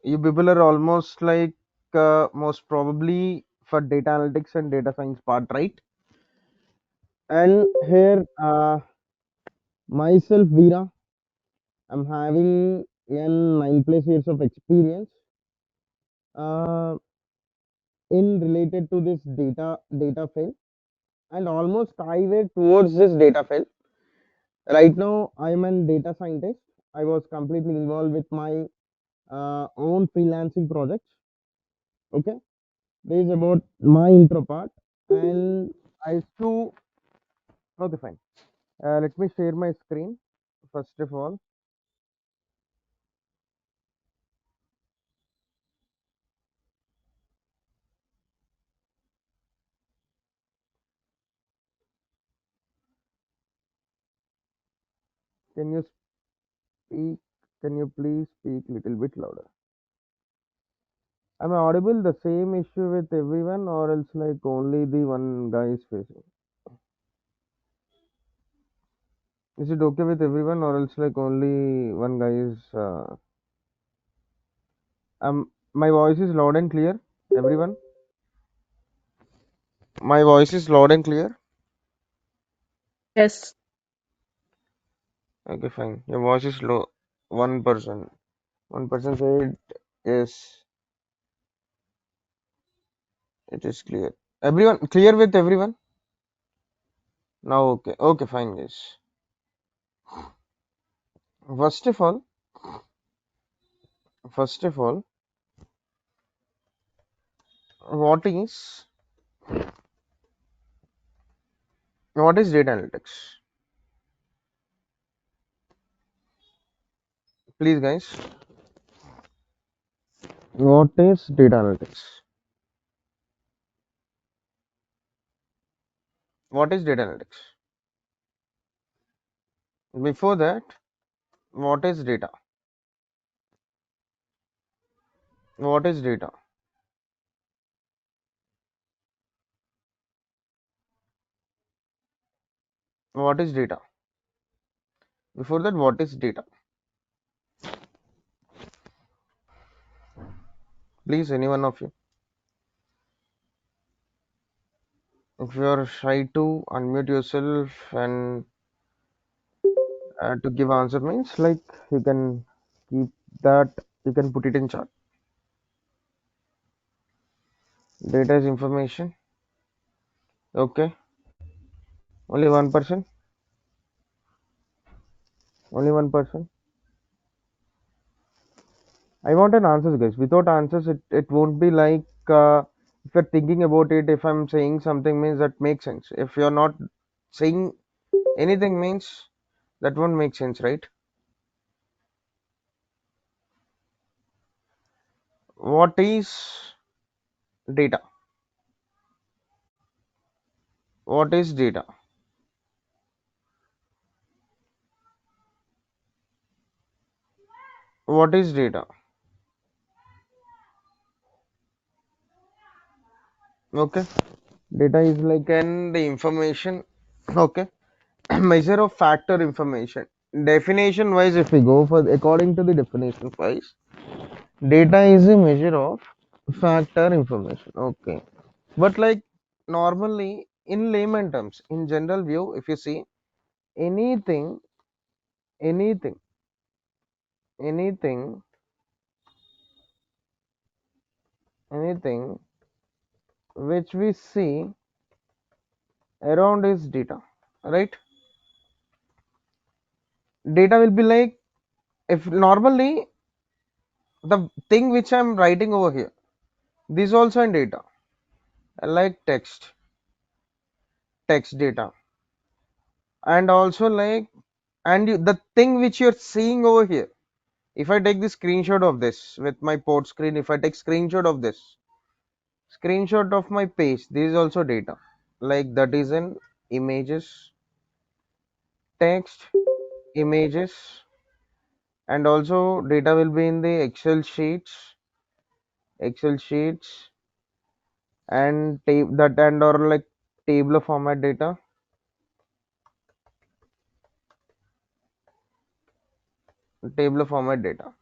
You people are almost like most probably for data analytics and data science part, right? And here, myself, Veera, I'm having an 9+ years of experience uh, in related to this data field, and almost I went towards this data field. Right now, I'm an data scientist. I was completely involved with my own freelancing projects. Okay, this is about my intro part, and I used to. Okay, fine. Let me share my screen. First of all, can you speak? Can you please speak little bit louder? Am I audible? The same issue with everyone, or else like only the one guy is facing? Is it okay with everyone, or else like only one guy is? My voice is loud and clear. Everyone, my voice is loud and clear. Yes. Okay, fine. Your voice is low. 1%. 1% said yes. It is clear. Everyone clear with everyone. Now okay. Okay, fine, guys. First of all, first of all, what is what is data analytics? Please, guys. What is data analytics? What is data analytics? Before that, what is data? What is data? What is data? Before that, what is data? Please, any one of you. If you are shy to unmute yourself and to give answer means like you can keep that, you can put it in chat. Data is information. Okay. Only one person. Only one person. I want an answer, guys. Without answers, it won't be like if you're thinking about it. If I'm saying something means that makes sense. If you're not saying anything means that won't make sense, right? What is data? What is data? What is data? Okay. Data is like an the information. Okay. Measure of factor information. Definition wise, if we go for according to the definition wise, data is a measure of factor information. Okay. But like normally in layman terms, in general view, if you see anything, anything, anything, anything which we see around is data, right? Data will be like if normally the thing which I'm writing over here, this is also in data, like text data, and also like the thing which you're seeing over here. If I take the screenshot of this with my port screen, if I take screenshot of this, screenshot of my page, this is also data. Like that is in images, text, images, and also data will be in the Excel sheets, and that and or like table format data, table format data,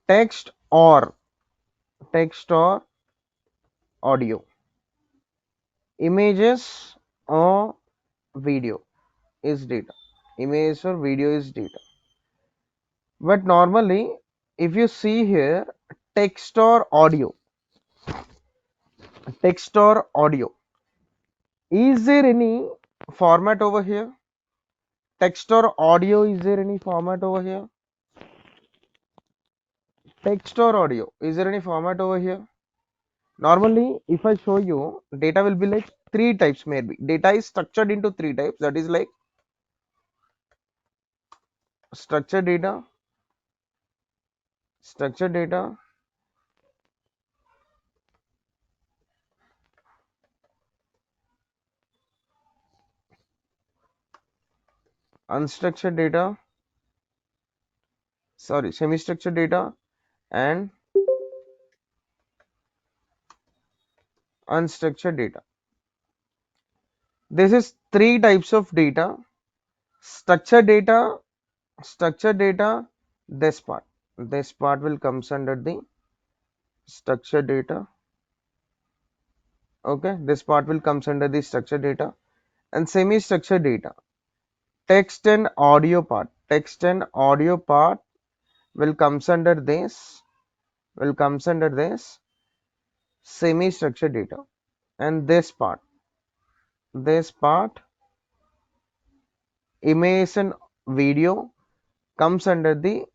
text or text or audio, images or video is data, image or video is data. But normally if you see here, text or audio, text or audio, is there any format over here? Text or audio, is there any format over here? Text or audio, is there any format over here? Normally if I show you, data will be like three types. Maybe data is structured into three types, that is like structured data, structured data, unstructured data, sorry, semi-structured data, and unstructured data. This is three types of data. Structured data, structured data, this part will comes under the structured data. Okay, this part will comes under the structured data. And semi-structured data, text and audio part, text and audio part will comes under this, will comes under this semi-structured data. And this part, image and video, comes under the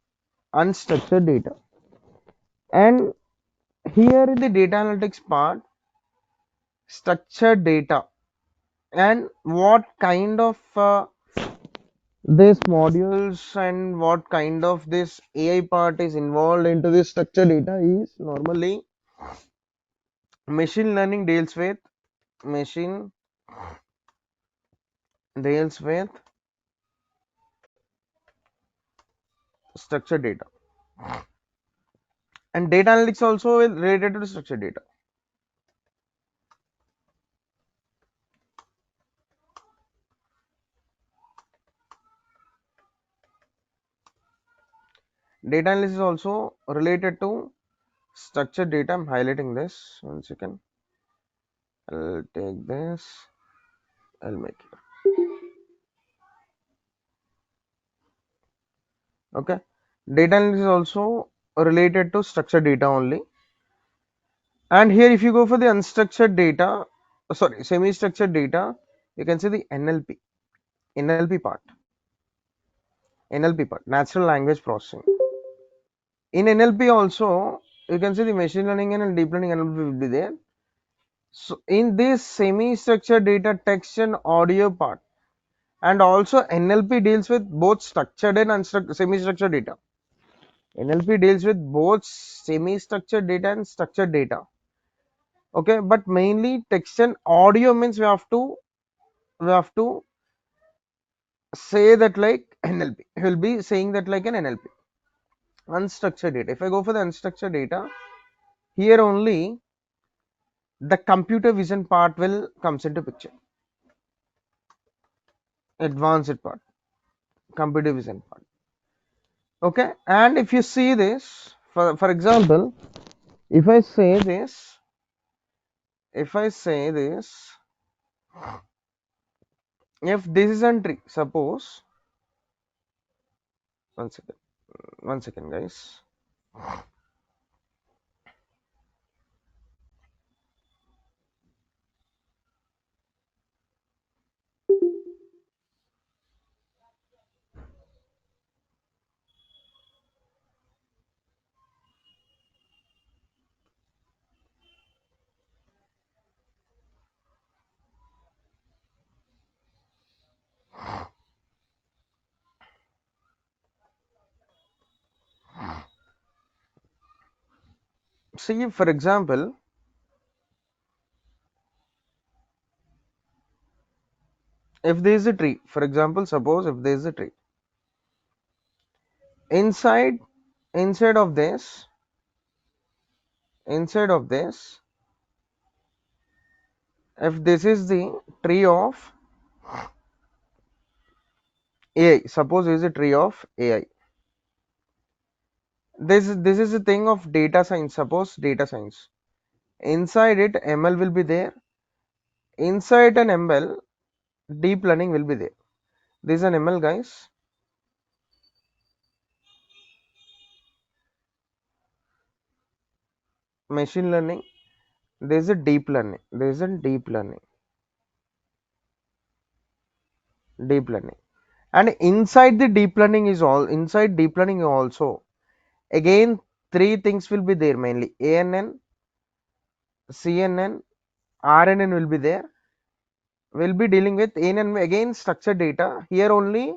unstructured data. And here in the data analytics part, structured data and what kind of this modules and what kind of this AI part is involved into this structured data is normally machine learning machine deals with structured data, and data analytics also related to structured data. Data analysis is also related to structured data. I'm highlighting this. 1 second. I'll take this. I'll make it. Okay. Data analysis is also related to structured data only. And here, if you go for the unstructured data, sorry, semi-structured data, you can see the NLP part, natural language processing. In NLP also, you can see the machine learning and deep learning NLP will be there. So in this semi-structured data, text and audio part, and also NLP deals with both structured and semi-structured data. NLP deals with both semi-structured data and structured data. Okay, but mainly text and audio means we have to say that like NLP. Will be saying that like an NLP. Unstructured data. If I go for the unstructured data, here only the computer vision part will comes into picture. Advanced part, computer vision part. Okay, and if you see this, for example, if I say this, if I say this, if this is a tree, suppose, 1 second, 1 second, guys. See, for example, if there is a tree, for example, suppose if there is a tree, inside, inside of this, inside of this, if this is the tree of AI, suppose this is a tree of AI, This is a thing of data science. Suppose data science. Inside it, ML will be there. Inside an ML, deep learning will be there. This is an ML, guys. Machine learning. There is a deep learning. There is a deep learning. Deep learning. And inside the deep learning is all inside deep learning also. Again, three things will be there mainly. ANN, CNN, RNN will be there. We'll be dealing with ANN again structured data. Here only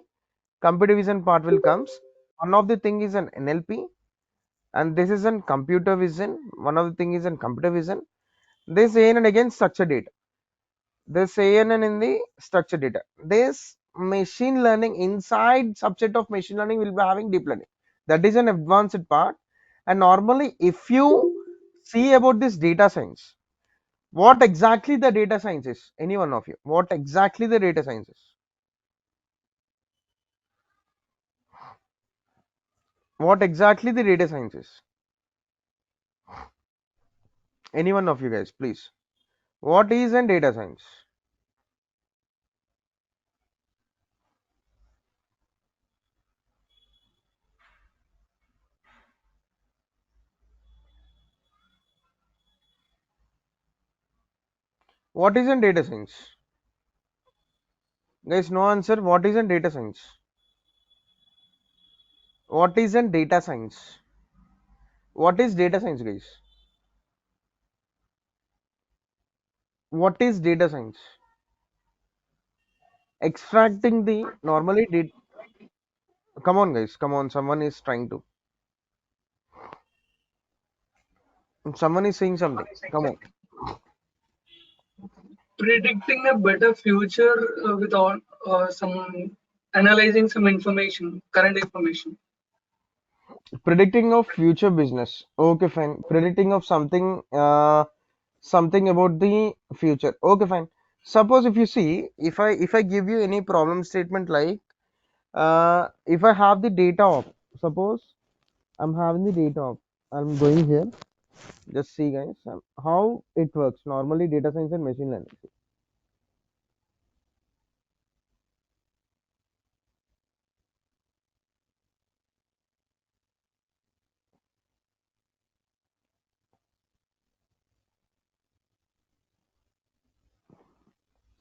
computer vision part will comes. One of the thing is an NLP, and this is an computer vision. One of the thing is an computer vision. This ANN again structured data. This ANN in the structured data. This machine learning inside subset of machine learning will be having deep learning. That is an advanced part. And normally, if you see about this data science, what exactly the data science is? Any one of you? What exactly the data science is? What exactly the data science is? Any one of you guys, please. What is an data science? What is an data science? Guys, no answer. What is an data science? What is an data science? What is data science, guys? What is data science? Extracting the normally did. Come on, guys. Come on. Someone is trying to. Someone is saying something. Come on. Predicting a better future without some analyzing some information, current information. Predicting of future business. Okay, fine. Predicting of something. Something about the future. Okay, fine. Suppose if you see, if I give you any problem statement like, if I have the data of, suppose I'm having the data of, I'm going here. Just see, guys, how it works. Normally, data science and machine learning.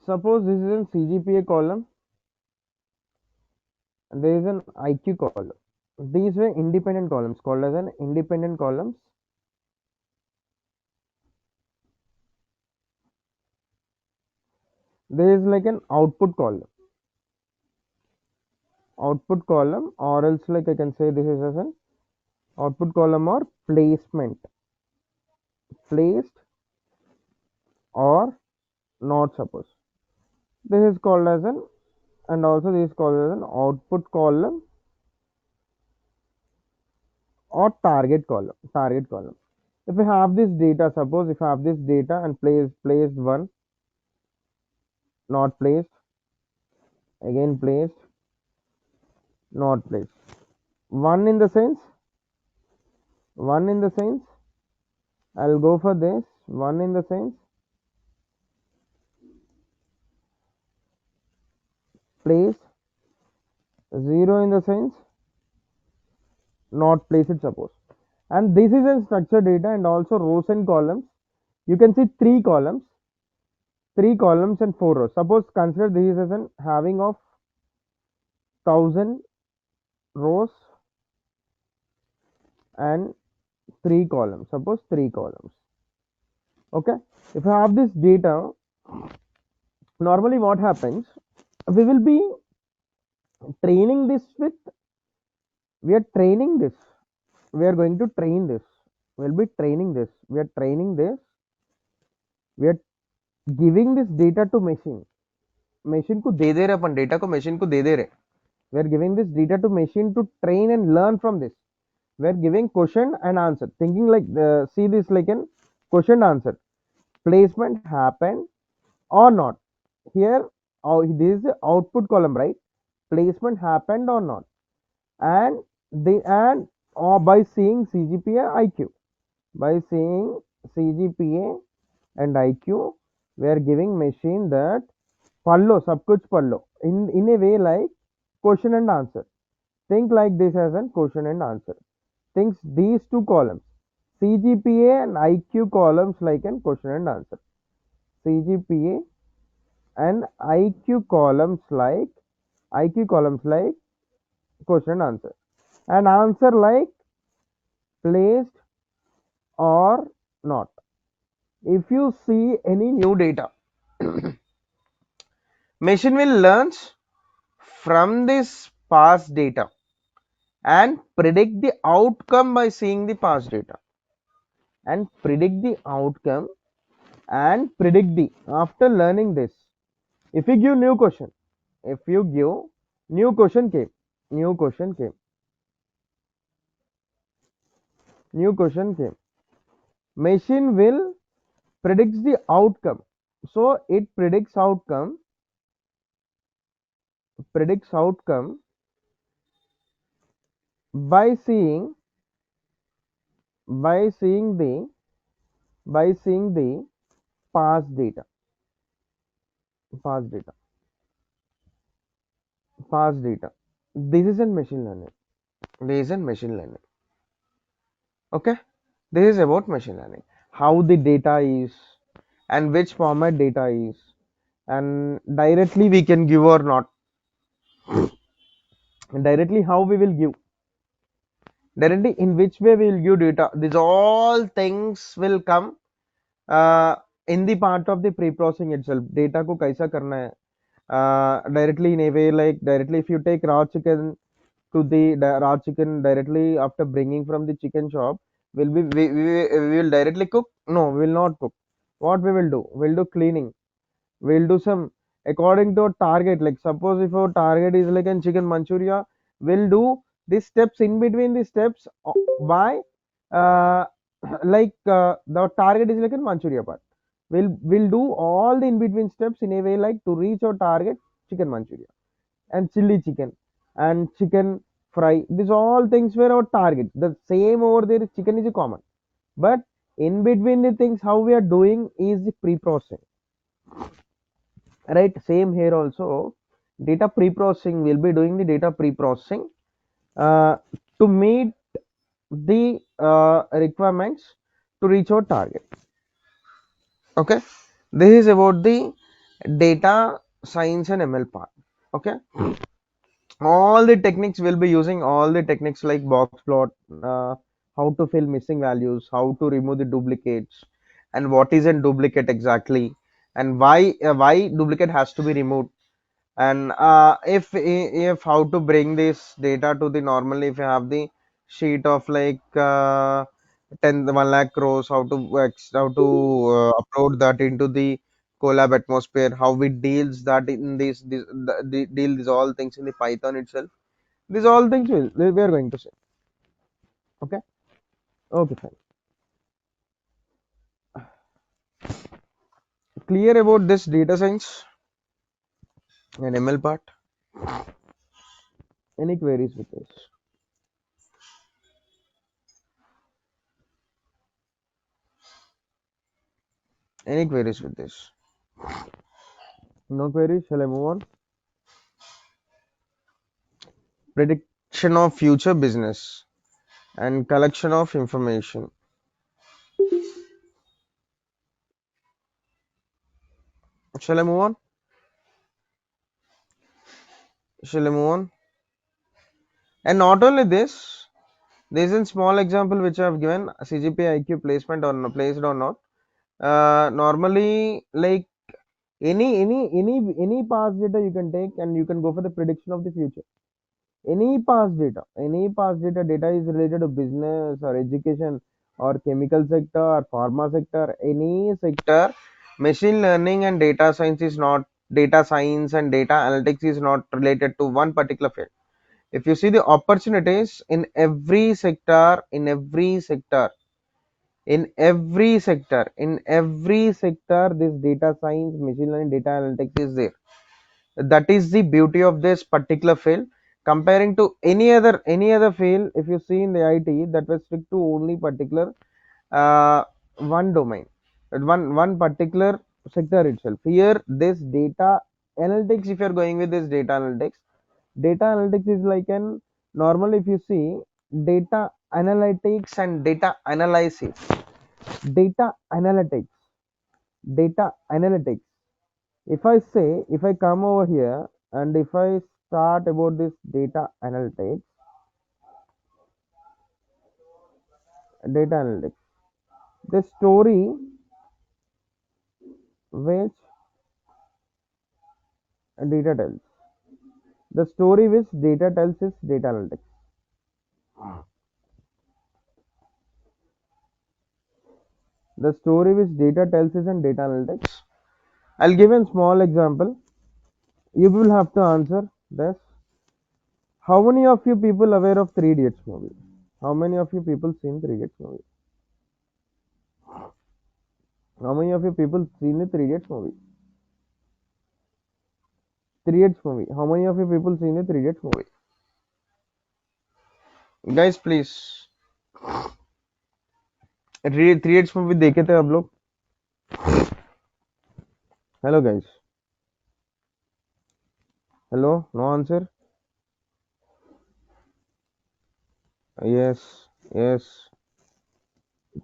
Suppose this is an CGPA column and there is an IQ column. These were independent columns called as an independent columns. There is like an output column, or else like I can say this is as an output column or placement, placed or not. Suppose this is called as an, and also this is called as an output column or target column. If we have this data, suppose if I have this data and placed one, not placed, again placed, not placed. One in the sense, one in the sense, I'll go for this, one in the sense, placed, zero in the sense, not placed, suppose. And this is a structured data and also rows and columns. You can see three columns and four rows. Suppose consider this as an having of 1,000 rows and three columns. Suppose three columns. Okay. If I have this data, normally what happens? We will be training this with. We are training this. We are going to train this. We'll be training this. We are training this. We are giving this data to machine. Machine को दे दे रहे अपन data को machine को दे दे रहे. We are giving this data to machine to train and learn from this. We are giving question and answer, thinking like see this like an question answer. Placement happened or not. Here, this is the output column, right? Placement happened or not, and the and or by seeing CGPA, IQ. By seeing CGPA and IQ, we are giving machine that पढ़ लो सब कुछ पढ़ लो in a way like question and answer. Think like this as an question and answer. Think these two columns, CGPA and IQ columns like an question and answer. CGPA and IQ columns like question and answer. And answer like placed or not. If you see any new data, machine will learn from this past data and predict the outcome by seeing the past data and predict the outcome and predict the after learning this. If you give new question, if you give new question came, new question came, new question came, machine will predicts the outcome. So it predicts outcome by seeing by seeing the by seeing the past data, past data, past data. This is in machine learning. This is in machine learning. Okay, this is about machine learning. How the data is and which format data is, and directly we can give or not. Directly how we will give. Directly in which way we will give data. These all things will come uh, in the part of the pre-processing itself. Data को कैसा करना है? Directly in a way like directly if you take raw chicken to the raw chicken directly after bringing from the chicken shop, we will directly cook? No, we will not cook. What we will do? We'll do cleaning. We'll do some according to a target. Like suppose if our target is like in chicken manchuria, we'll do these steps in between the steps by uh, the target is like in manchuria part. We'll do all the in between steps in a way like to reach our target chicken manchuria and chili chicken and chicken fry. These all things were our target. The same over there chicken is a common. But in between the things how we are doing is the pre-processing. Right, same here also. Data pre-processing will be doing the data pre-processing uh, to meet the requirements to reach our target. Okay, this is about the data science and ML part. Okay, all the techniques will be using all the techniques like box plot, how to fill missing values, how to remove the duplicates, and what is a duplicate exactly, and why duplicate has to be removed. And if how to bring this data to the normally if you have the sheet of like 1 lakh rows, how to upload that into the collab atmosphere, how we deals that in deal these all things in the python itself. These all things we are going to say. Okay, okay, fine. Clear about this data science and ML part? Any queries with this? Any queries with this? No queries, shall I move on? Prediction of future business and collection of information. Shall I move on? Shall I move on? And not only this, there is a small example which I have given CGP IQ placement or placed or not. Normally, like any past data you can take and you can go for the prediction of the future. Any past data is related to business or education or chemical sector or pharma sector, any sector. Machine learning and data science is not data science and data analytics is not related to one particular field. If you see the opportunities in every sector, in every sector, this data science, machine learning, data analytics is there. That is the beauty of this particular field. comparing to any other field. If you see in the IT, that was strict to only particular one domain, one particular sector itself. Here this data analytics, if you're going with this data analytics is like an normal. If you see data analytics and data analysis, data analytics, data analytics, if I come over here and if I start about this data analytics, the story which data tells, the story which data tells is data analytics. The story which data tells is in data analytics. I'll give a small example. You will have to answer this. How many of you people aware of Three Idiots movie? How many of you people seen Three Idiots movie? How many of you people seen the Three Idiots movie? Three Idiots movie. How many of you people seen the Three Idiots movie? Guys, please. Three Idiots movie देखे थे आप लोग? Hello guys. Hello. No answer. Yes. Yes.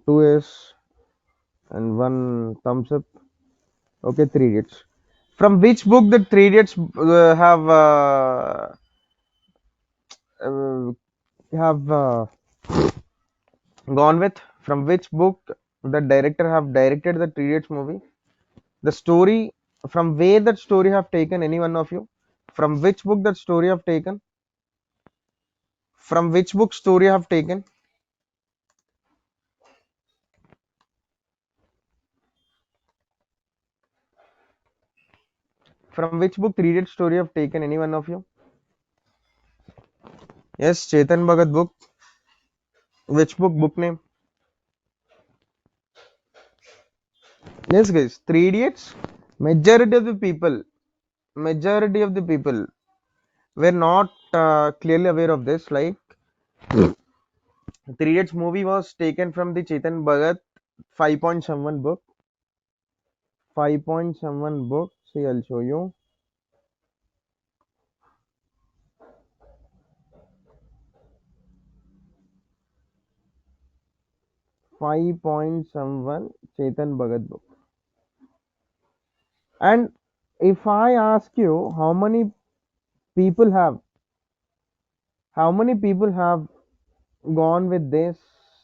Two yes and one thumbs up. Okay, Three Idiots. From which book the Three Idiots uh, have gone with? From which book the director have directed the Three Idiots movie? The story, from where that story have taken, any one of you? From which book that story have taken? From which book story have taken? From which book Three Idiots story have taken, any one of you? Yes, Chetan Bhagat book. Which book name? Yes guys, Three Idiots. Majority of the people, majority of the people were not clearly aware of this. Like Three Idiots movie was taken from the Chetan Bhagat 5 point someone book. 5 point someone book. See, I'll show you. 5 point someone Chetan Bhagat book. And if I ask you people have how many people have gone with this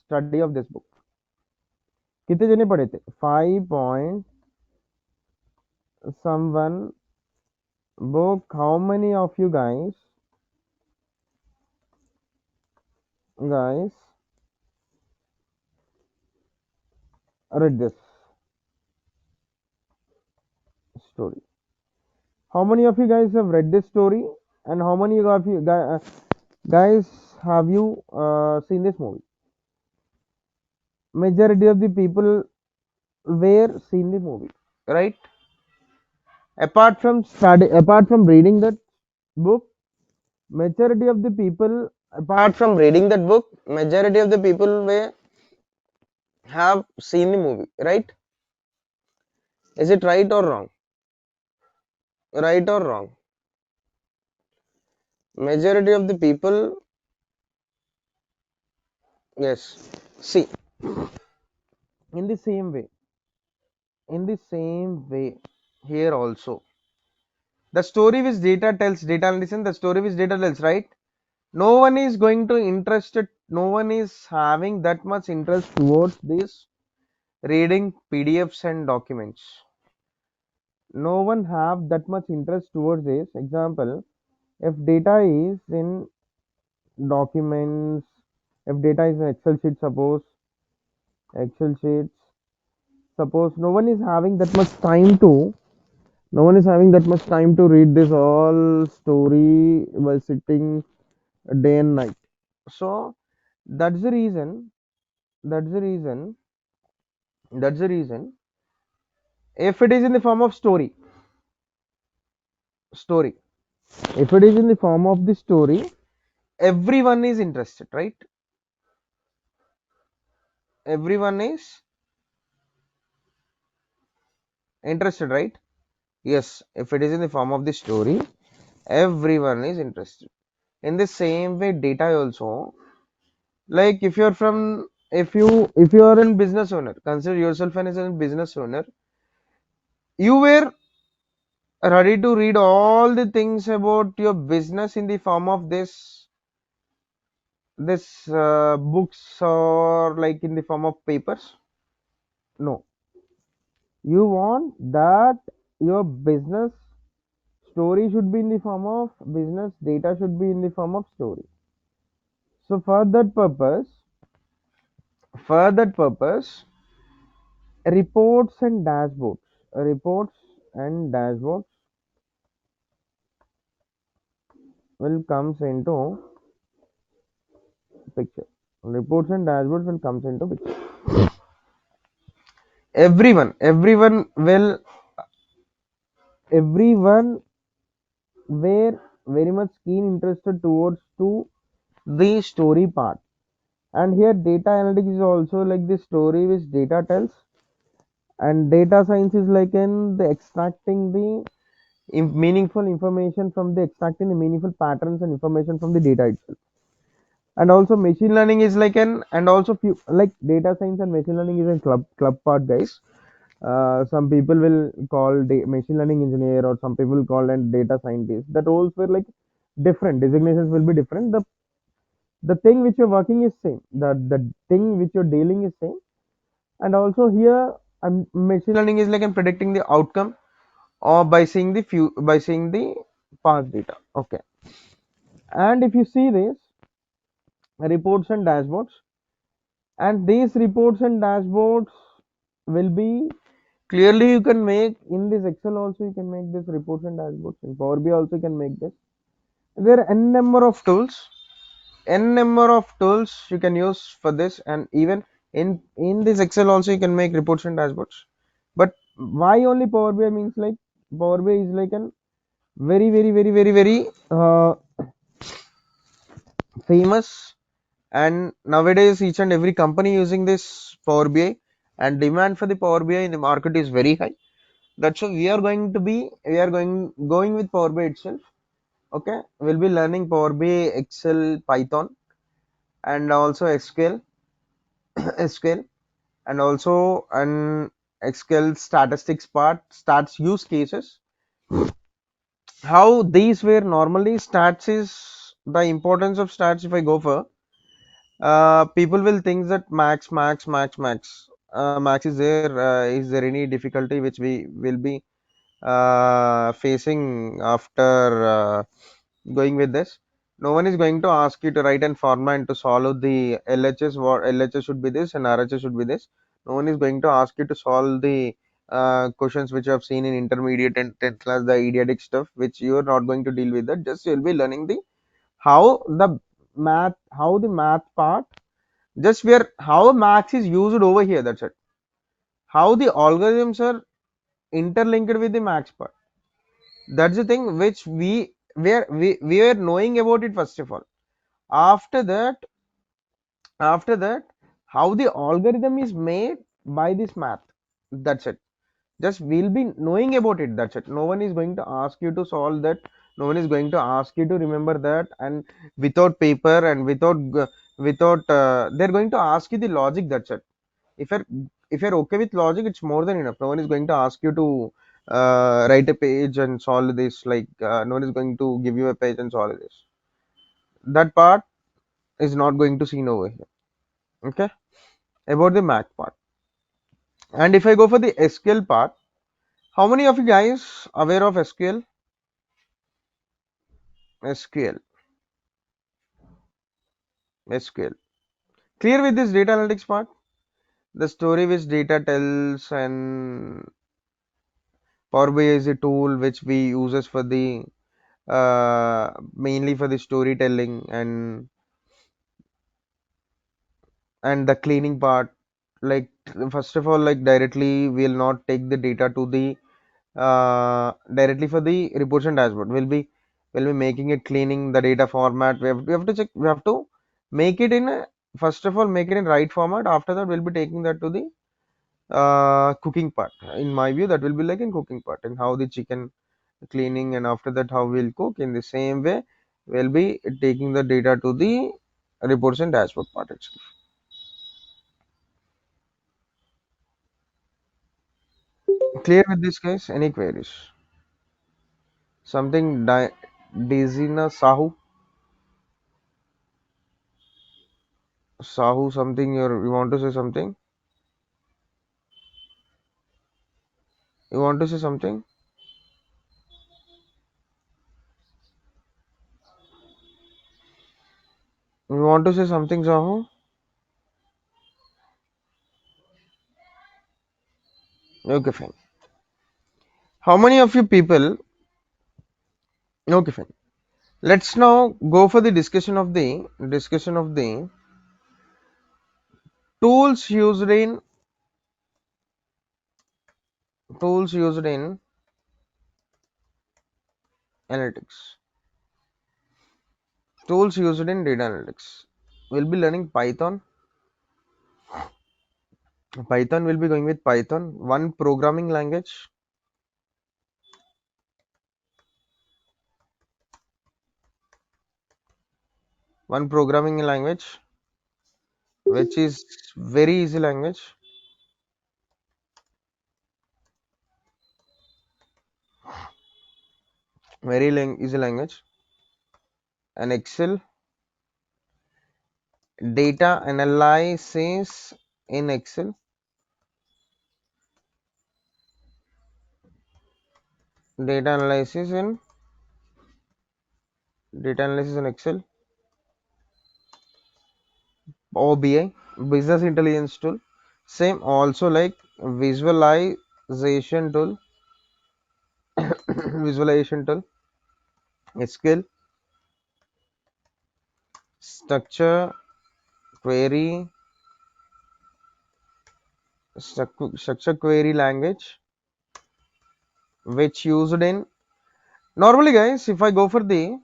study of this book? कितने जने पढ़े थे? 5 point someone book. How many of you guys read this story? How many of you guys have read this story? And how many of you guys have you seen this movie? Majority of the people were seen the movie, right? Apart from reading that book, majority of the people, apart from reading that book, majority of the people were have seen the movie, right? Is it right or wrong? Right or wrong? Majority of the people, yes. See, in the same way, in the same way, here also, the story which data tells, data listen, the story which data tells, right? No one is going to interested. No one is having that much interest towards this reading PDFs and documents. No one have that much interest towards this. Example, if data is in documents, if data is in Excel sheets, suppose no one is having that much time to read this all story while sitting day and night. So that's the reason, that's the reason, that's the reason, if it is in the form of story, If it is in the form of the story, everyone is interested, right? Everyone is interested, right? Yes, if it is in the form of the story, everyone is interested. In the same way, data also, like if you are a business owner, consider yourself as a business owner, you were ready to read all the things about your business in the form of this books or like in the form of papers. No, you want that your business story should be in the form of business data should be in the form of story. So for that purpose reports and dashboards will comes into picture. Reports and dashboards will comes into picture. Everyone were very much keen interested towards to the story part. And here data analytics is also like the story which data tells, and data science is like in the extracting the meaningful information from the extracting the meaningful patterns and information from the data itself. And also machine learning is like an and also few like data science and machine learning is a club part, guys. Some people will call machine learning engineer, or some people call and data scientist. The roles were like different, designations will be different. The thing which you're working is same, the thing which you're dealing is same. And also here machine learning is like in predicting the outcome or by seeing the past data. Okay. And if you see this reports and dashboards, and these reports and dashboards will be clearly you can make in this Excel also, you can make this reports and dashboards in Power BI also, you can make this. There are n number of tools you can use for this, and even in this Excel also you can make reports and dashboards. But why only Power BI means like Power BI is like an very very very very very famous, and nowadays each and every company using this Power BI, and demand for the Power BI in the market is very high. That's why we are going with Power BI itself. Okay, we'll be learning Power BI, Excel, Python, and also SQL, SQL, and also an SQL statistics part, stats use cases. How these were normally stats is the importance of stats. If I go for people will think that max is there. Is there any difficulty which we will be facing after going with this? No one is going to ask you to write and format to solve the LHS. What LHS should be this and RHS should be this. No one is going to ask you to solve the questions which you have seen in intermediate and 10th class, the idiotic stuff, which you are not going to deal with that. Just you'll be learning the how the math part, just where how max is used over here. That's it. How the algorithms are interlinked with the max part. That's the thing which we were knowing about it first of all. After that, after that, how the algorithm is made by this math. That's it. Just we'll be knowing about it. That's it. No one is going to ask you to solve that. No one is going to ask you to remember that. And without paper and without they're going to ask you the logic. That's it. if you're if you're okay with logic, it's more than enough. No one is going to ask you to write a page and solve this, like no one is going to give you a page and solve this. That part is not going to seen over here. Okay, about the math part. And if I go for the SQL part, how many of you guys aware of SQL? Clear with this data analytics part, the story which data tells, and Power BI is a tool which we uses for the mainly for the storytelling and the cleaning part. Like first of all, like directly we'll not take the data to the directly for the reports and dashboard. Will be we'll be making it, cleaning the data format. We have to check, we have to make it in a, first of all make it in right format. After that we'll be taking that to the cooking part. In my view, that will be like in cooking part, and how the chicken cleaning, and after that how we'll cook. In the same way we'll be taking the data to the reports and dashboard part itself. Clear with this, guys? Any queries? Something Dizina Sahu, something you want to say something? You want to say something? You want to say something, Sahu? Okay, fine. How many of you people? Okay, fine. Let's now go for the discussion of the tools used in tools used in analytics. Tools used in data analytics. We'll be learning Python. Python will be going with Python. One programming language, which is very easy language, easy language, and Excel, data analysis in Excel, data analysis in Excel, OBI, business intelligence tool. Same also like visualization tool, visualization tool, SQL, structure query, structure query language, which used in normally, guys. If I go for the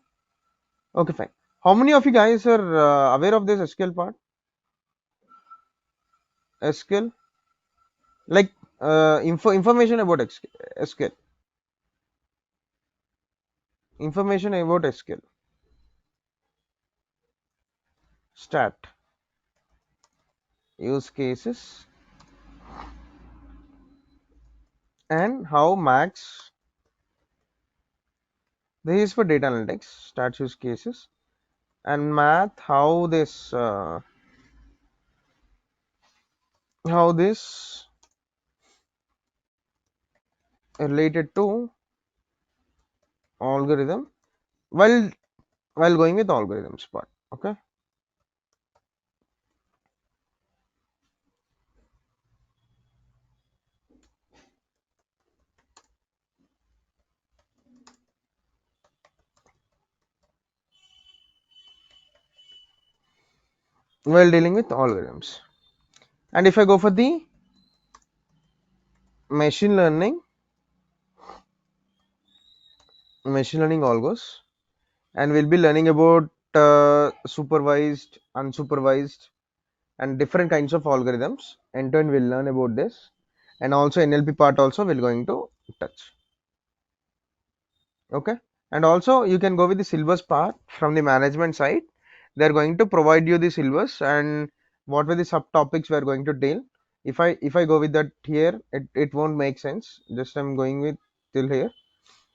okay, fine. How many of you guys are aware of this SQL part? SQL, like information about SQL, information about SQL, stat, use cases, and how max. This is for data analytics, stat use cases, and math. How this related to algorithm. While going with algorithms part. Okay, while dealing with algorithms. And if I go for the machine learning, algos, and we'll be learning about supervised, unsupervised, and different kinds of algorithms. End to end, we'll learn about this, and also NLP part also we're going to touch. Okay, and also you can go with the syllabus part from the management side. They're going to provide you the syllabus and what were the subtopics we're going to deal. If I go with that here, it won't make sense. Just I'm going with till here.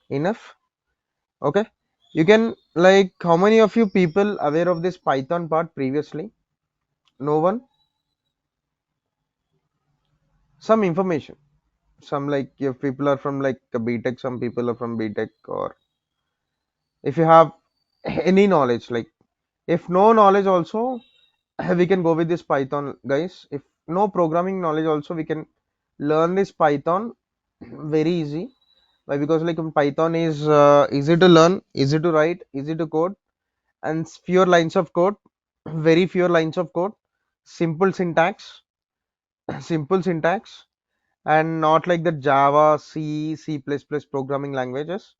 Enough. Okay, you can, like, how many of you people aware of this Python part previously? No one? Some information, some, like, if people are from like a BTech, some people are from BTech, or if you have any knowledge, like, if no knowledge also, we can go with this Python, guys. If no programming knowledge also, we can learn this Python very easy. Why? Because like Python is easy to learn, easy to write, easy to code, and fewer lines of code, very fewer lines of code, simple syntax, simple syntax, and not like the Java, C, C++ programming languages.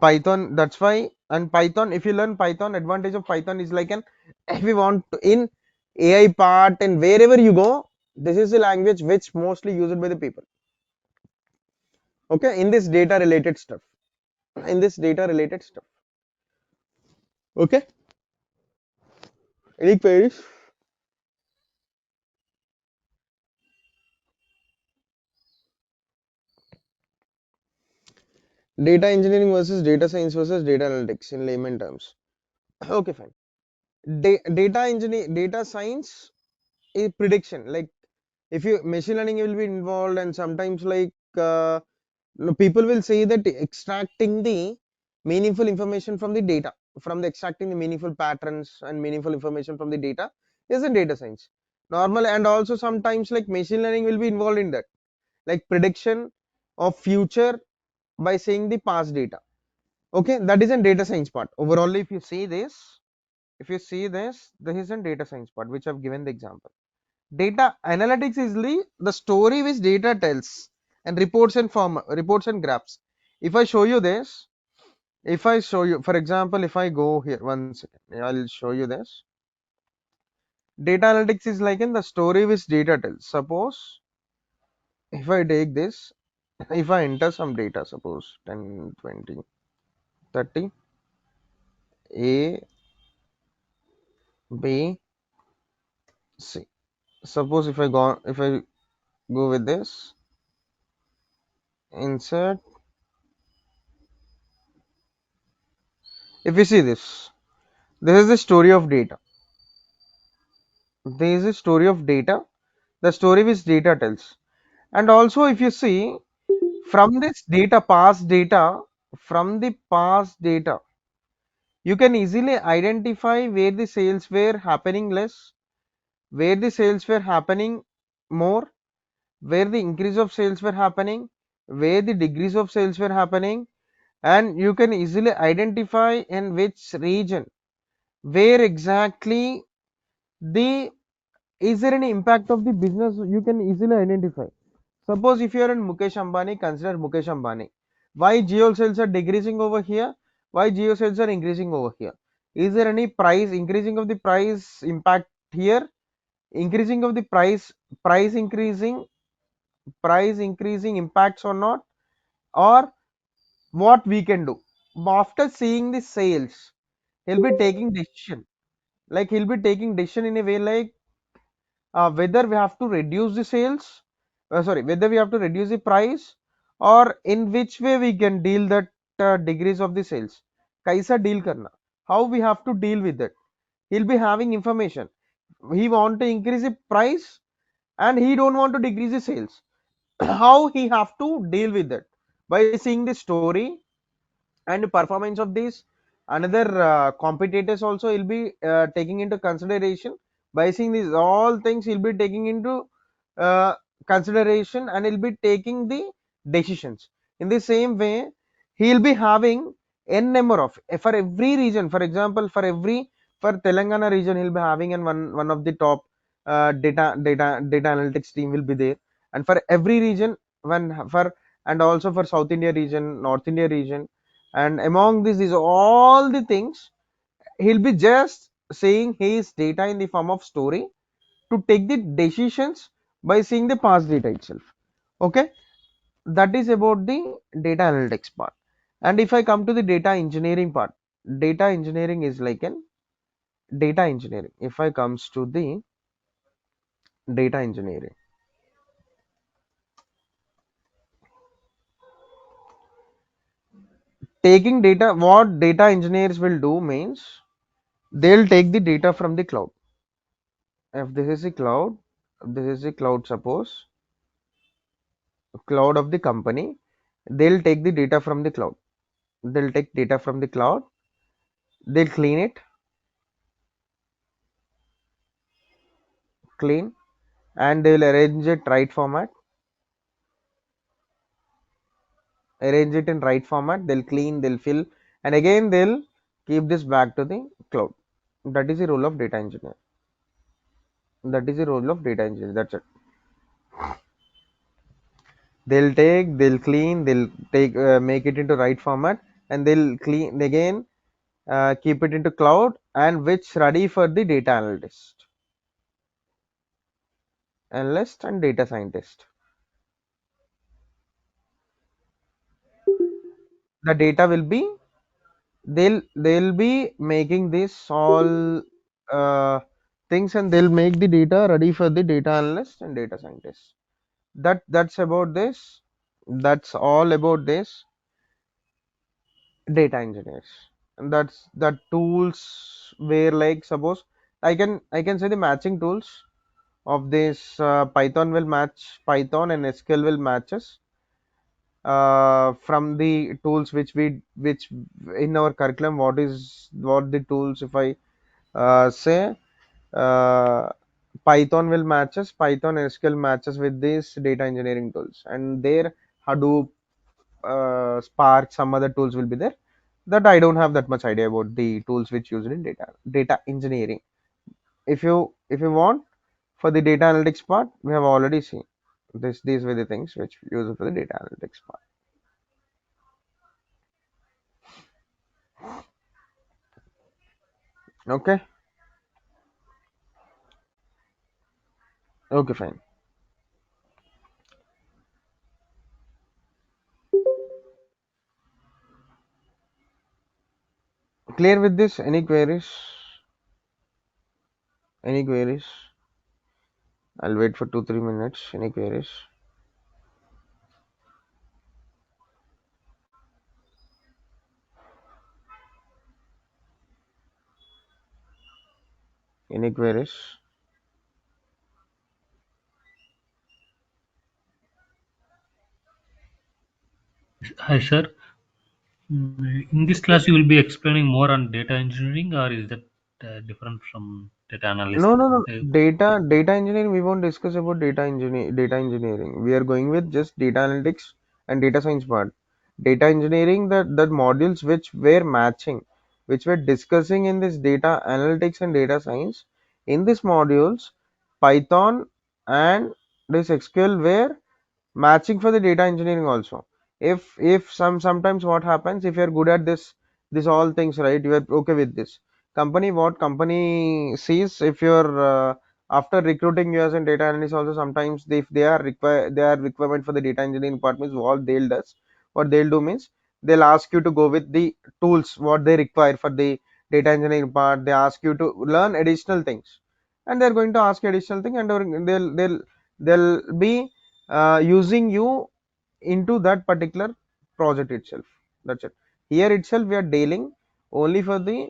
Python, that's why. And Python, if you learn Python, advantage of Python is like an, if you want to, in AI part and wherever you go, this is the language which mostly used by the people. Okay, in this data related stuff. In this data related stuff. Okay, any queries? Data engineering versus data science versus data analytics in layman terms. Okay, fine. Data engineer, data science is prediction. Like if you machine learning will be involved, and sometimes like no, people will say that extracting the meaningful information from the data, from the extracting the meaningful patterns and meaningful information from the data is in data science. Normal, and also sometimes like machine learning will be involved in that, like prediction of future by seeing the past data. Okay, that is in data science part. Overall, if you see this, this is in data science part, which I've given the example. Data analytics is the story which data tells and reports and graphs. If I show you this, if I show you, for example, if I go here, one second, I'll show you this. Data analytics is like in the story which data tells. Suppose if I take this, if I enter some data, suppose 10, 20, 30, A, B, C. Suppose if I go with this, insert. If you see this is the story of data. There is a story of data, the story which data tells. And also, if you see from this data, from the past data, you can easily identify where the sales were happening less, where the sales were happening more, where the increase of sales were happening, where the decrease of sales were happening, and you can easily identify in which region, where exactly the is there any impact of the business, you can easily identify. Suppose if you are in Mukesh Ambani, consider Mukesh Ambani. Why Jio sales are decreasing over here? Why Jio sales are increasing over here? Is there any price increasing of the price impact here? Increasing of the price increasing, price increasing impacts or not? Or what we can do? After seeing the sales, he'll be taking decision. Like he'll be taking decision in a way like whether we have to reduce the sales, whether we have to reduce the price, or in which way we can deal that degrees of the sales. Kaisa deal karna? How we have to deal with that? He'll be having information. He want to increase the price and he don't want to decrease the sales. How he have to deal with that? By seeing the story and performance of these another competitors also will be taking into consideration. By seeing these all things he'll be taking into uh, consideration and he'll be taking the decisions. In the same way he'll be having n number of for every region, for example for Telangana region he'll be having and one of the top data analytics team will be there, and for every region when for and also for South India region, North India region, and among these all the things he'll be just saying his data in the form of story to take the decisions by seeing the past data itself. Okay, that is about the data analytics part. And if I come to the data engineering part, data engineering is like an data engineering. If I comes to the data engineering, taking data, what data engineers will do means they'll take the data from the cloud. If this is a cloud, this is a cloud, suppose cloud of the company, they'll take the data from the cloud. They'll take data from the cloud, they'll clean, and they'll arrange it in right format, they'll clean, they'll fill, and again they'll keep this back to the cloud. That is the role of data engineer. That is the role of data engineer. That's it. They'll clean, they'll take make it into right format, and they'll clean again, keep it into cloud, and which ready for the data analyst and data scientist. The data will be, they'll be making this all uh, things, and they'll make the data ready for the data analyst and data scientist. That's about this. That's all about this data engineers. And that's the tools where, like, suppose I can say the matching tools of this, Python will match Python and SQL will matches from the tools which in our curriculum. What the tools, if I say, uh, Python will matches, Python and SQL matches with these data engineering tools, and there Hadoop, Spark, some other tools will be there. That I don't have that much idea about the tools which used in data engineering. If you want, for the data analytics part, we have already seen this. These were the things which used for the data analytics part. Okay, okay, fine. Clear with this? Any queries? Any queries? I'll wait for 2 3 minutes. Any queries? Any queries? Hi, sir. In this class, you will be explaining more on data engineering, or is that different from data analyst? No, no, no. Uh, Data engineering. We won't discuss about data engineering. We are going with just data analytics and data science part. Data engineering, that modules which were matching, which we're discussing in this data analytics and data science. In these modules, Python and this SQL were matching for the data engineering also. If sometimes what happens, if you're good at this all things, right, you are okay with this company. What company sees, if you're after recruiting you as a data analyst also, sometimes if they are requirement for the data engineering part, means what they'll do means, they'll ask you to go with the tools what they require for the data engineering part. They ask you to learn additional things, and they're going to ask you additional thing, and they'll be using you into that particular project itself. That's it. Here itself we are dealing only for the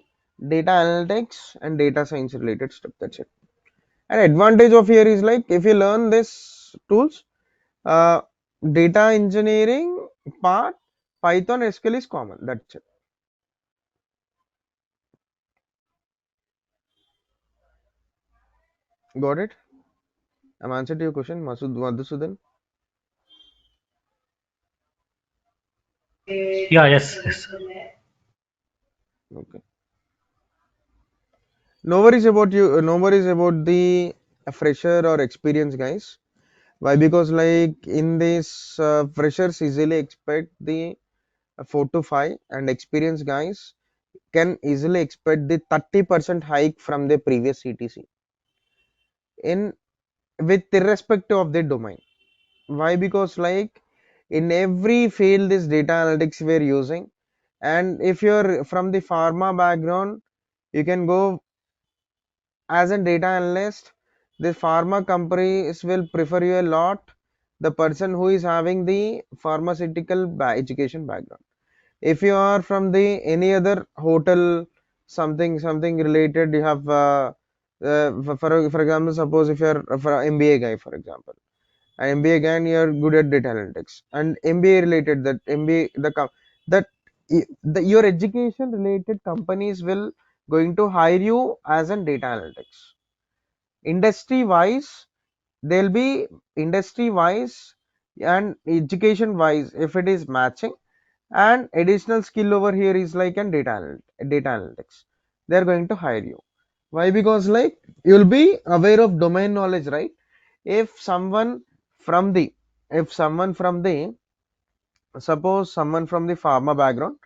data analytics and data science related stuff. That's it. And advantage of here is, like, if you learn this tools, uh, data engineering part, Python SQL is common. That's it. Got it? I'm answered to your question, Madhusudan. yeah, yes, yes. Okay. No worries about you. No worries about the fresher or experience guys. Why? Because, like, in this, freshers easily expect the 4 to 5, and experienced guys can easily expect the 30% hike from their previous CTC in, with irrespective of their domain. Why? Because, like, in every field this data analytics we're using, and if you're from the pharma background, you can go as a data analyst. The pharma companies will prefer you a lot, the person who is having the pharmaceutical education background. If you are from the any other hotel, something related, you have for example, suppose if you're for MBA guy, for example, an MBA guy, and you're good at data analytics and MBA related, that MBA that your education related companies will going to hire you as a data analytics. Industry wise, they'll be industry wise and education wise, if it is matching, and additional skill over here is like an data analytics, they're going to hire you. Why? Because, like, you'll be aware of domain knowledge, right? if someone from the if someone from the suppose someone from the pharma background,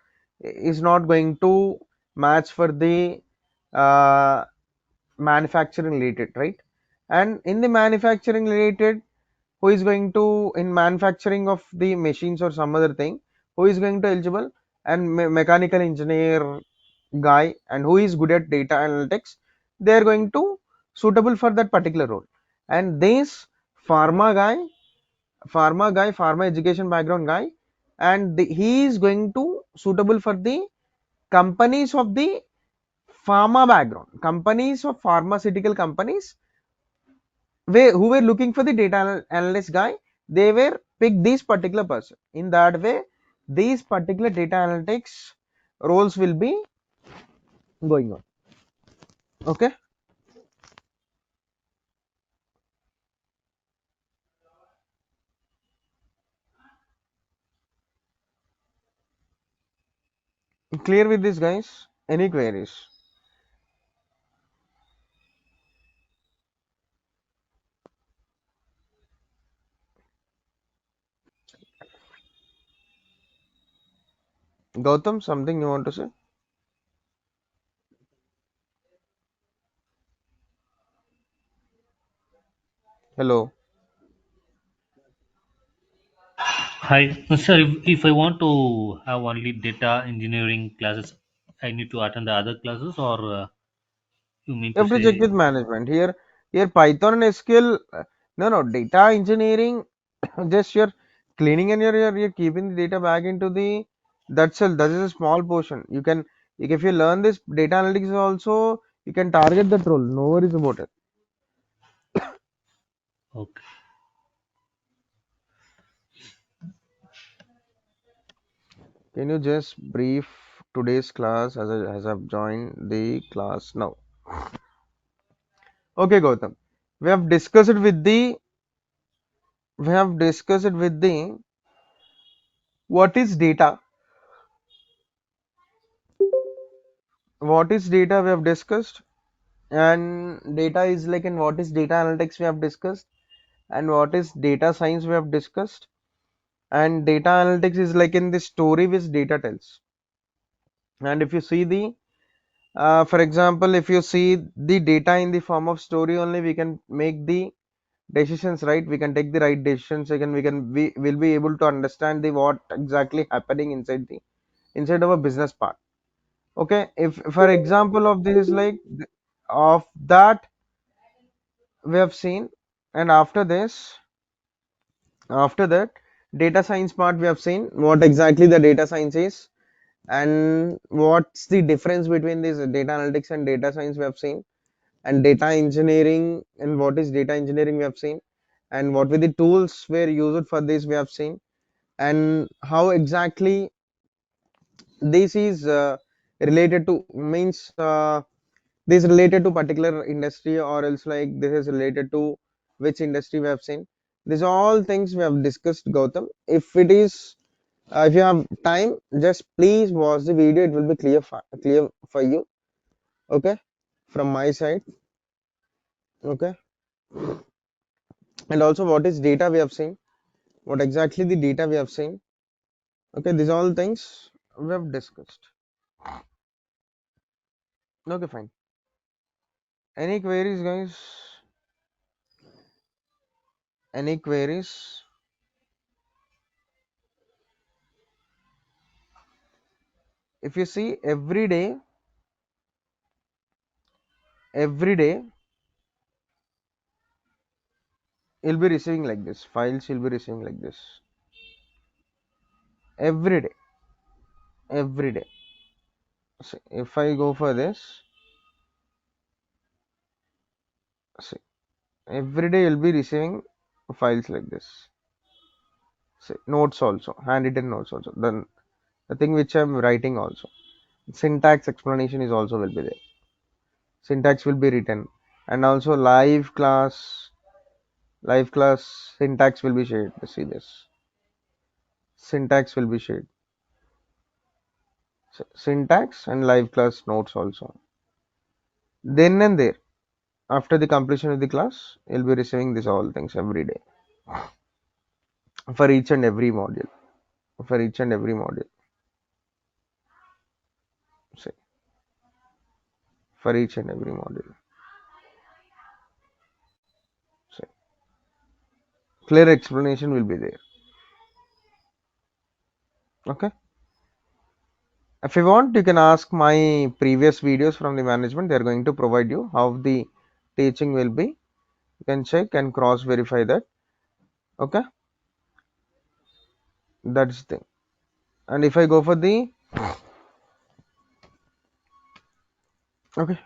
is not going to match for the uh, manufacturing related, right? And in the manufacturing related, who is going to in manufacturing of the machines or some other thing, who is going to eligible? And mechanical engineer guy, and who is good at data analytics, they are going to suitable for that particular role. And this pharma guy pharma education background guy, and he is going to suitable for the companies of the pharma background, companies of pharmaceutical companies, who were looking for the data analyst guy, they were pick this particular person. In that way, these particular data analytics roles will be going on. Okay, clear with this, guys? Any queries? Gautam, something you want to say? Hello. Hi, sir. If I want to have only data engineering classes, I need to attend the other classes, or you mean You to have to check say? with management. Here Python and SQL. No, data engineering. Just you're cleaning and you're keeping the data back into the. That's all. That is a small portion. You can, if you learn this data analytics also, you can target that role. No worries about it. Okay. Can you just brief today's class as I've joined the class now? Okay, Gautam. We have discussed it with the. We have discussed it with the. What is data? What is data? We have discussed. And data is like in what is data analytics we have discussed, and what is data science we have discussed. And data analytics is like in the story which data tells. And if you see the for example, if you see the data in the form of story only, we can make the decisions, right? We can take the right decisions. Again, we will be able to understand the what exactly happening inside of a business part. Okay, if for example of this is like of that we have seen. And after that data science part, we have seen what exactly the data science is, and what's the difference between this data analytics and data science we have seen, and data engineering, and what is data engineering we have seen, and what were the tools were used for this we have seen, and how exactly this is related to means this related to particular industry, or else like this is related to which industry we have seen. These all things we have discussed, Gautam. If it is if you have time, just please watch the video. It will be clear for you. Okay, from my side. Okay, and also what is data we have seen. What exactly the data we have seen. Okay, these all things we have discussed. Okay, fine. Any queries, guys? Any queries? If you see every day you'll be receiving like this. Files you'll be receiving like this. Every day. Every day. See, if I go for this, see, every day you'll be receiving files like this. See, notes also, handwritten notes also. Then the thing which I'm writing also. Syntax explanation is also will be there. Syntax will be written. And also live class syntax will be shared. See this. Syntax will be shared. Syntax and live class notes also. Then and there, after the completion of the class, you'll be receiving these all things every day for each and every module. For each and every module. See, for each and every module. See, clear explanation will be there. Okay. If you want, you can ask my previous videos from the management. They are going to provide you how the teaching will be. You can check and cross verify that. Okay, that's the thing. And if I go for the okay,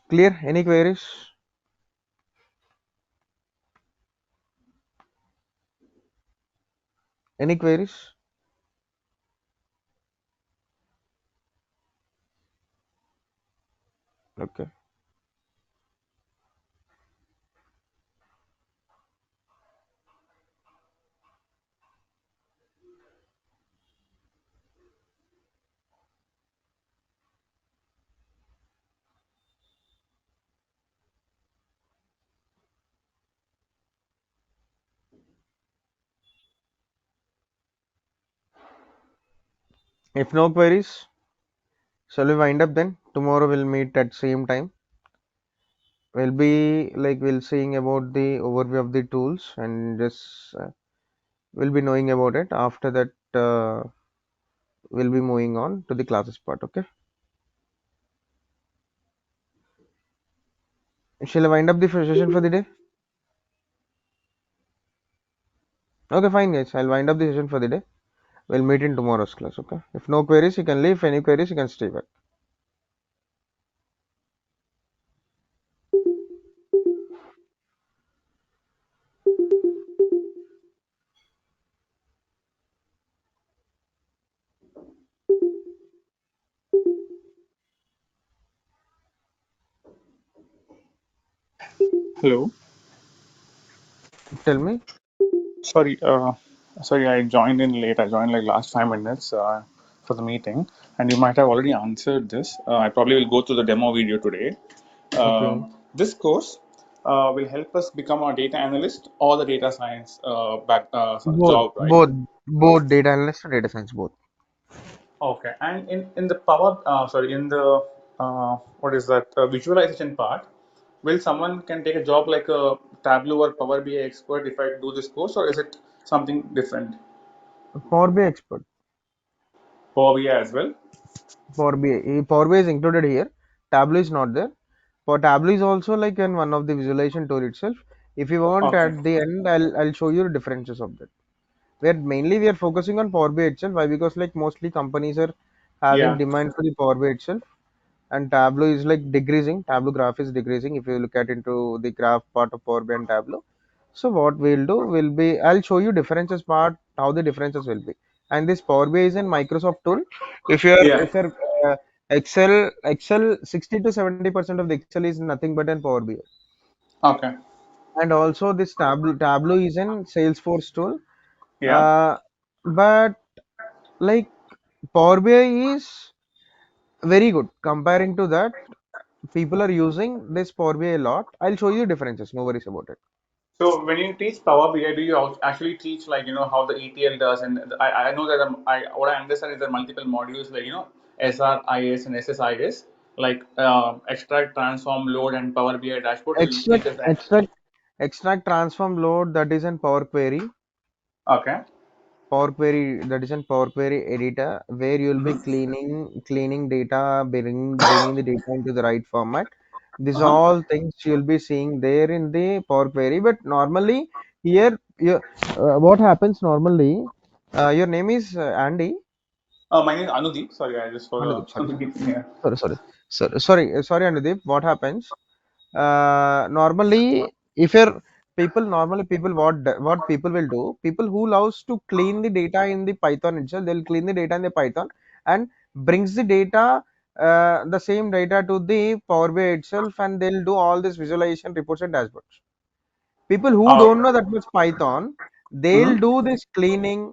clear. Any queries? Any queries? Okay. If no queries, shall we wind up then? Tomorrow we'll meet at same time. We'll seeing about the overview of the tools and just we'll be knowing about it. After that, we'll be moving on to the classes part. Okay. Shall I wind up the session for the day? Okay, fine, guys. I'll wind up the session for the day. We'll meet in tomorrow's class. Okay. If no queries, you can leave. Any queries, you can stay back. Hello. Tell me. Sorry, sorry, I joined in late. I joined like last 5 minutes for the meeting, and you might have already answered this. I probably will go through the demo video today. Okay. This course will help us become a data analyst or the data science Both, job, right? both, both data analyst and data science, both. Okay. And in the in the what is that visualization part, will someone can take a job like a Tableau or Power BI expert if I do this course, or is it something different? Power BI expert. Power BI as well. Power BI. Power BI is included here. Tableau is not there. For Tableau is also like in one of the visualization tool itself. If you want Okay. at the end, I'll show you the differences of that. Where mainly we are focusing on Power BI itself. Why? Because like mostly companies are having Yeah. demand for the Power BI itself, and Tableau is like decreasing. Tableau graph is decreasing. If you look at into the graph part of Power BI and Tableau. So what we'll do will be I'll show you differences part how the differences will be. And this Power BI is in Microsoft tool. Yeah. If you're Excel 60 to 70% of the Excel is nothing but an Power BI. Okay. And also this Tableau is in Salesforce tool. Yeah. Uh, but like Power BI is very good. Comparing to that, people are using this Power BI a lot. I'll show you differences. No worries about it. So when you teach Power BI, do you actually teach like how the ETL does? And I know that what I understand is there are multiple modules like SRIS and SSIS, like extract, transform, load, and Power BI dashboard. So you teach Extract, us that. extract, extract, transform, load. That is in Power Query. Okay. Power Query. That is in Power Query editor, where you'll be cleaning data, bringing the data into the right format. These Uh huh. all things you'll be seeing there in the Power Query. But normally here, what happens normally? Your name is Andy. My name is Anudeep. Sorry, I just Anudeep, for sorry, the meeting here. sorry, Anudeep. What happens? Normally, if you're normally people what people will do, people who loves to clean the data in the Python itself, they'll clean the data in the Python and brings the data, the same data to the Power BI itself, and they'll do all this visualization reports and dashboards. People who Oh, don't okay. know that much Python, they'll Mm-hmm. do this cleaning,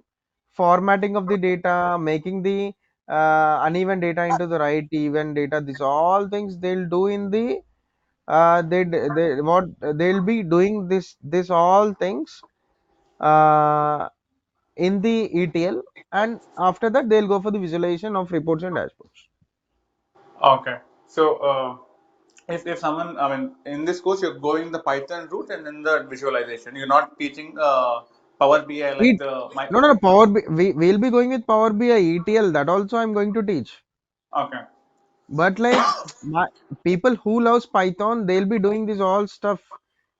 formatting of the data, making the uneven data into the right even data. These all things they'll do in the they what they'll be doing this all things uh, in the ETL, and after that they'll go for the visualization of reports and dashboards. Okay. So, if someone, I mean, in this course, you're going the Python route and then the visualization. You're not teaching Power BI like It the my. no, no, no, Power BI, we'll be going with Power BI ETL. That also I'm going to teach. Okay. But like my, people who loves Python, they'll be doing this all stuff,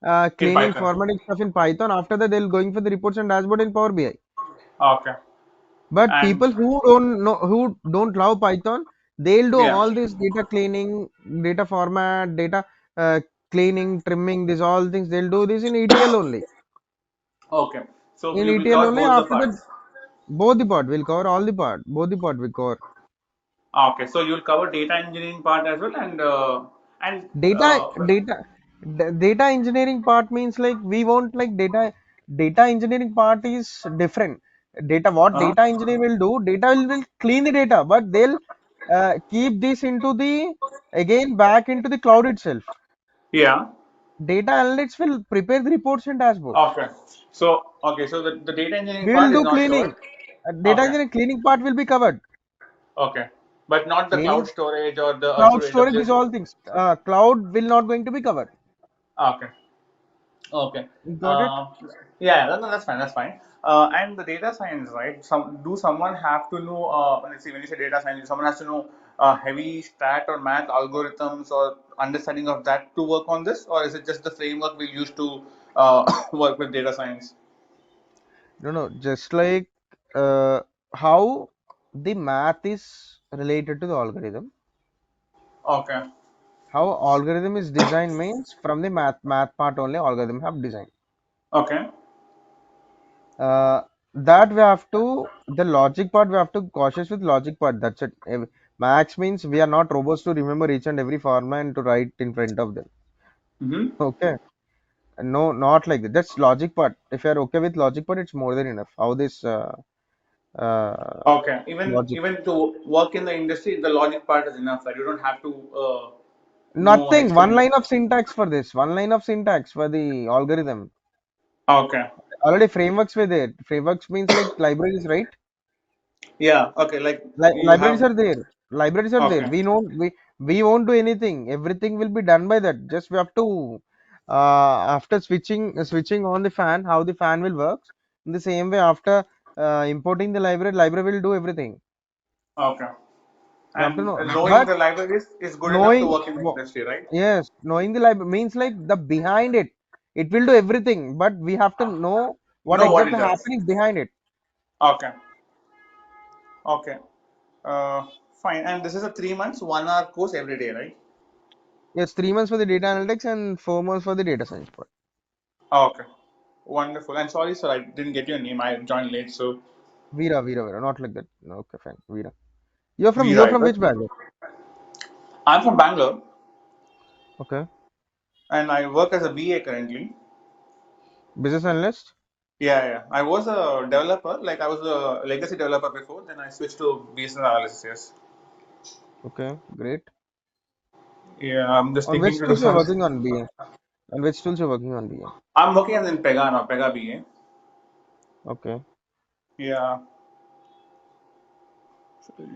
In cleaning, Python. formatting stuff in Python. After that, they'll going for the reports and dashboard in Power BI. Okay. But And people who don't know, who don't love Python, they'll do yeah. all this data cleaning, data format, data cleaning, trimming, these all things. They'll do this in ETL only. Okay. So In you will ETL cover only. both the After that, parts. both the part will cover all the part. Both the part will cover. Okay. So you'll cover data engineering part as well, and Data, data, data engineering part means like we want like data engineering part is different. Data, what uh data engineer will do, will clean the data, but they'll keep this into the again back into the cloud itself. yeah. Data analytics will prepare the reports and dashboards. Okay. So okay. So the data engineering We part will is do not covered. cleaning. Data Okay. engineering cleaning part will be covered. Okay. But not the cloud Cleaning, storage or the cloud Azure storage, these AWS. all things. Cloud will not going to be covered. Okay. Okay. You got it? Uh, yeah, no, that's fine. That's fine. And the data science, right? Someone have to know? Let's see. When you say data science, someone has to know heavy stat or math algorithms or understanding of that to work on this, or is it just the framework we use to work with data science? No, no, just like uh, how the math is related to the algorithm. Okay. How algorithm is designed means from the math part only algorithm have designed. Okay. Uh, that we have to the logic part we have to cautious with logic part. That's it. Max means we are not robots to remember each and every formula and to write in front of them. Mm-hmm. Okay. No, not like that. That's logic part. If you are okay with logic part, it's more than enough. How this uh, Okay. Even logic. even to work in the industry, the logic part is enough. That you don't have to know Nothing. One external. line of syntax for this. One line of syntax for the algorithm. Okay. Already frameworks were there. Frameworks means like libraries, right? Yeah. Okay. Like you Libraries have. are there. Libraries are there. Okay. We won't do anything. Everything will be done by that. Just we have to after switching on the fan, how the fan will work. In the same way, after importing the library will do everything. Okay. We have to And know. knowing But the libraries is good enough to knowing work in the industry, right? yes, knowing the library means like the behind it. It will do everything, but we have to know what Know what it exactly does. happening behind it. Okay. Okay. Uh, Fine. And this is a 3 months, 1 hour course every day, right? Yes, 3 months for the data analytics and 4 months for the data science part. Okay. Wonderful. And sorry, sir, I didn't get your name. I joined late, so Veera, not like that. No, okay, fine. Veera. You're Right? from which background? I'm from Bangalore Okay. and I work as a BA currently. Business analyst? Yeah, yeah. I was a developer, like I was a legacy developer before, then I switched to business analysis. Yes. Okay, great. Yeah, I'm just On which thinking to do tools you're some. working on BA? On which tools you're working on BA? I'm working as in Pega now, Pega BA. Okay. Yeah.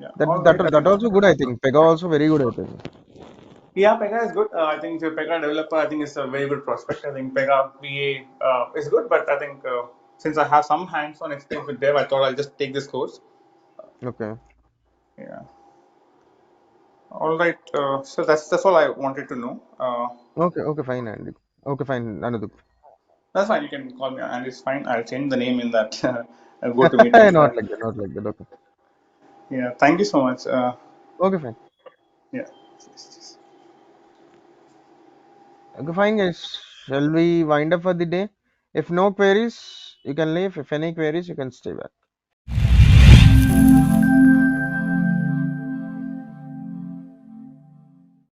Yeah. That All that right. I that think. also good, I think. Pega also very good, I think. Yeah, Pega is good. I think the Pega developer, I think is a very good prospect. I think Pega VA is good, but I think since I have some hands-on experience with dev, I thought I'll just take this course. Okay. Yeah. All right. So that's all I wanted to know. Okay, fine, Andy. Okay, fine, Anuduk. That's fine. You can call me, and it's fine. I'll change the name in that. I'll go to meetings. Not like that. Okay. Yeah. Thank you so much. Okay, fine. Yeah. Okay, fine, guys. Shall we wind up for the day? If no queries, you can leave. If any queries, you can stay back.